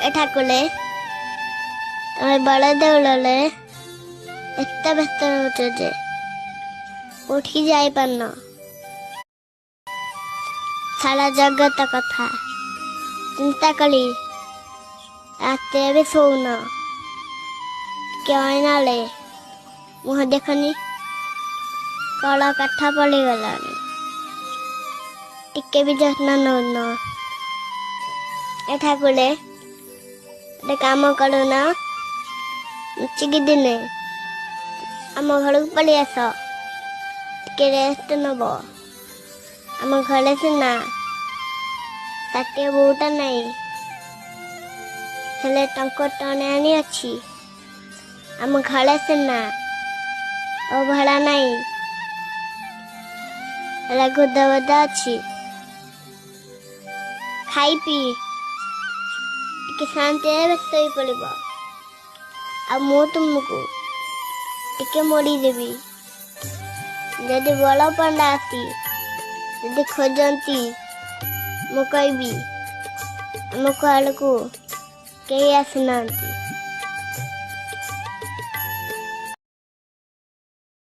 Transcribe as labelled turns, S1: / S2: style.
S1: ଏଠାକୁଲେ ତମେ ବଡ଼ ଦେଉଳରେ ଏତେ ବ୍ୟସ୍ତ ରହୁଛ ଯେ କୋଉଠିକି ଯାଇପାରୁନ। ସାରା ଜଗତ କଥା ଚିନ୍ତା କଲି ରାତିରେ ବି ଶୋଉନ। ଟିକେ ଅଇନାଳେ ମୁହଁ ଦେଖନି, କଳ କାଠ ପଡ଼ିଗଲାଣି। ଟିକେ ବି ଯତ୍ନ ନଉନ। ଏଠାକୁଲେ ଗୋଟେ କାମ କରୁନ, ଲୁଚିକି ଦିନେ ଆମ ଘରକୁ ପଳେଇ ଆସ, ଟିକେ ରେଷ୍ଟ ନବ। ଆମ ଘରେ ସିନା ଷାଠିଏ ବୋଉଟା ନାହିଁ, ହେଲେ ଟଙ୍କା ଟଣେ ଆଣି ଅଛି। ଆମ ଘରେ ସିନା ଅଭଡ଼ା ନାହିଁ, ହେଲେ ଗୁଦବଦା ଅଛି। ଖାଇ ପିଇ ଟିକେ ଶାନ୍ତିରେ ଶୋଇ ପଡ଼ିବ, ଆଉ ମୁଁ ତୁମକୁ ଟିକେ ମୋଡ଼ିଦେବି। ଯଦି ବଳ ପଣ୍ଡା ଆସି ଯଦି ଖୋଜନ୍ତି, ମୁଁ କହିବି ଆମ ଆଡ଼କୁ କେହି ଆସିନାହାନ୍ତି।